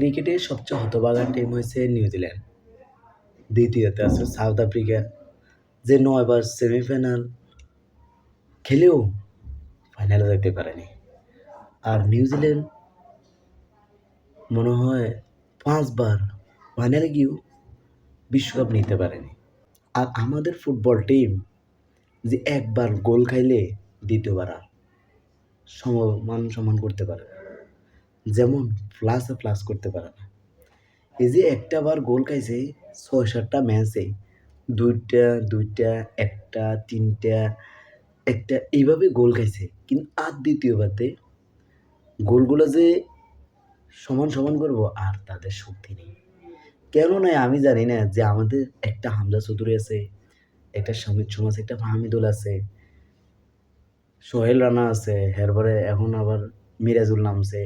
ক্রিকেটের সবচেয়ে হতভাগা টিম হয়েছে নিউজিল্যান্ড, দ্বিতীয়তে আছে সাউথ আফ্রিকা, যে ৯ বার সেমিফাইনাল খেলেও ফাইনালে যেতে পারেনি। আর নিউজিল্যান্ড মনে হয় ৫ বার ফাইনালে গিয়েও বিশ্বকাপ নিতে পারেনি। আর আমাদের ফুটবল টিম যে একবার গোল খাইলে দ্বিতীয়বার আর সমান করতে পারে না, যেমন প্লাসে প্লাস করতে পারে না। এই যে একটা বার গোল খাইছে ৬-৭টা ম্যাচে, দুইটা দুইটা, একটা, তিনটা, একটা, এইভাবে গোল খাইছে। কিন্তু আর দ্বিতীয়বারতে গোলগুলো যে সমান করবো আর তাদের শক্তি নেই। কেন নাই আমি জানি না। যে আমাদের একটা হামজা চৌধুরী আছে, একটা সমিত সোম আছে, একটা ফাহমিদুল আছে, সোহেল রানা আছে, এরপরে এখন আবার মিরাজুল নামছে,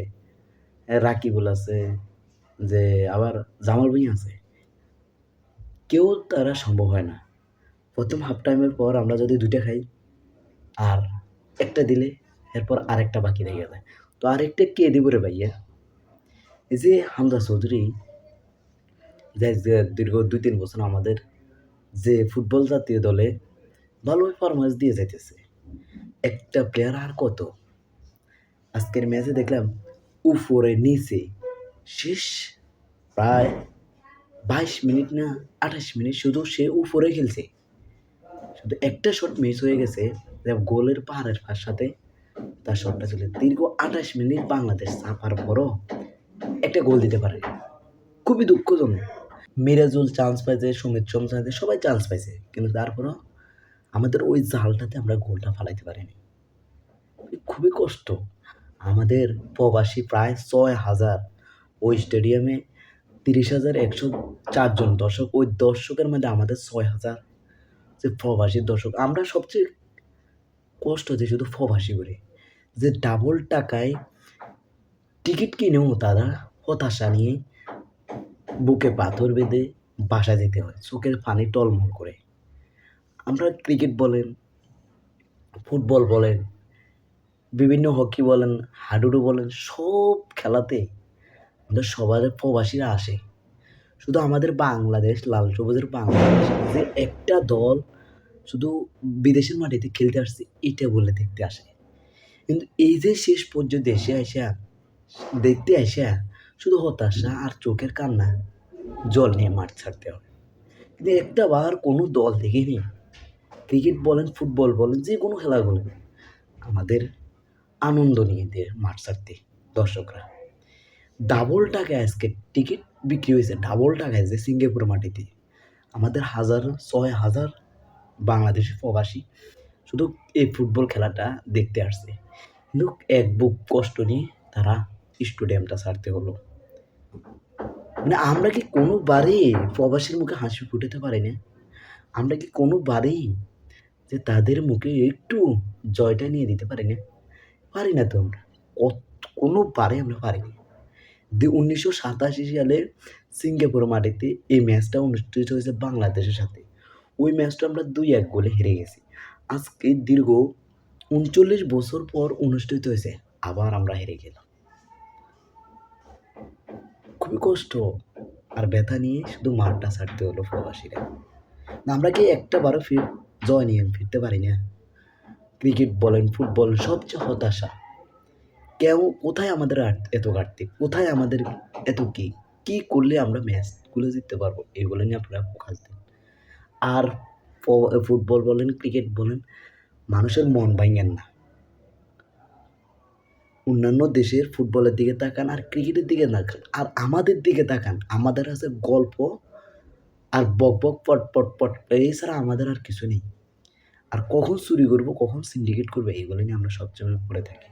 রাকিবুল আছে, যে আবার জামাল ভুঁইয়া আছে। কেউ তারা সম্ভব হয় না। প্রথম হাফ টাইমের পর আমরা যদি ২টা খাই আর একটা দিলে এরপর আরেকটা বাকি রেখে যায়। তো আরেকটা কে দিব রে ভাইয়া? এই যে হামজা চৌধুরী যে দীর্ঘ ২-৩ বছর আমাদের যে ফুটবল জাতীয় দলে ভালোই পারফরম্যান্স দিয়ে যাইতেছে। একটা প্লেয়ার আর কত? আজকের ম্যাচে দেখলাম উপরে নিচে শেষ প্রায় ২২ মিনিট না ২৮ মিনিট শুধু সে উপরে খেলছে। শুধু একটা শট মিস হয়ে গেছে, গোলের পাহাড়ের সাথে তার শটটা ছিল। দীর্ঘ ২৮ মিনিট বাংলাদেশ চাপার পরও একটা গোল দিতে পারেনি। খুবই দুঃখজনক। মিরাজুল চান্স পাইছে, সুমিত সোম চান্স, সবাই চান্স পাইছে, কিন্তু তারপরও আমাদের ওই জালটাতে আমরা গোলটা ফালাইতে পারিনি। খুবই কষ্ট। আমাদের প্রবাসী প্রায় ৬,০০০ ওই স্টেডিয়ামে ৩০,১০৪ জন দর্শক। ওই দর্শকের মধ্যে আমাদের ৬,০০০ যে প্রবাসী দর্শক। আমরা সবচেয়ে কষ্ট হচ্ছে শুধু প্রবাসী করে, যে ডাবল টাকায় টিকিট কিনেও তারা হতাশা নিয়ে বুকে পাথর বেঁধে বাসা যেতে হয়, চোখের পানি টলমল করে। আমরা ক্রিকেট বলেন, ফুটবল বলেন, বিভিন্ন হকি বলেন, হাডুডু বলেন, সব খেলাতে আমাদের সবার প্রবাসীরা আসে। শুধু আমাদের বাংলাদেশ, লাল সবুজের বাংলাদেশ যে একটা দল শুধু বিদেশের মাটিতে খেলতে আসছে এটা বলে দেখতে আসে। কিন্তু এই যে শেষ পর্যন্ত দেখতে আসা শুধু হতাশা আর চোখের কান্না জল নিয়ে মাঠ ছাড়তে হয়। কিন্তু একটা বার কোনো দল দেখিনি, ক্রিকেট বলেন, ফুটবল বলেন, যে কোনো খেলা বলেন, আমাদের আনন্দ নিয়ে দিয়ে মাঠ ছাড়তে দর্শকরা। ডাবল টাকায় আজকে টিকিট বিক্রি হয়েছে, ডাবল টাকায়, যে সিঙ্গাপুর মাটিতে আমাদের ৬,০০০ বাংলাদেশি প্রবাসী শুধু এই ফুটবল খেলাটা দেখতে আসছে। কিন্তু এক বুক কষ্ট নিয়ে তারা স্টেডিয়ামটা ছাড়তে হলো। মানে আমরা কি কোনোবারেই প্রবাসীর মুখে হাসি ফুটাতে পারি না? আমরা কি কোনোবারেই যে তাদের মুখে একটু জয়টা নিয়ে দিতে পারি না? পারি না তো আমরা। কোনোবারে আমরা পারিনি। ১৯৮৭ সালে সিঙ্গাপুর মাটিতে এই ম্যাচটা অনুষ্ঠিত হয়েছে বাংলাদেশের সাথে। ওই ম্যাচটা আমরা ২-১ গোলে হেরে গেছি। আজকে দীর্ঘ ৩৯ বছর পর অনুষ্ঠিত হয়েছে, আবার আমরা হেরে গেলাম। খুবই কষ্ট আর ব্যথা নিয়ে শুধু মাঠটা ছাড়তে হলো প্রবাসীরা। আমরা কি একটা বারও জয় নিয়ে ফিরতে পারি না? ক্রিকেট বলেন, ফুটবল, সবচেয়ে হতাশা। কোথায় আমাদের এত ঘাটতি? কোথায় আমাদের এত কি করলে আমরা ম্যাচগুলো জিততে পারবো? এগুলো নিয়ে আপনারা ফোকাস দিন। আর ফুটবল বলেন, ক্রিকেট বলেন, মানুষের মন ভাঙেন না। অন্যান্য দেশের ফুটবলের দিকে তাকান আর ক্রিকেটের দিকে তাকান, আর আমাদের দিকে তাকান। আমাদের আছে গল্প আর বকবক, পট এছাড়া আমাদের আর কিছু নেই। আর কখন চুরি করবো, কখন সিন্ডিকেট করবো, এইগুলো নিয়ে আমরা সবসময় পড়ে থাকি।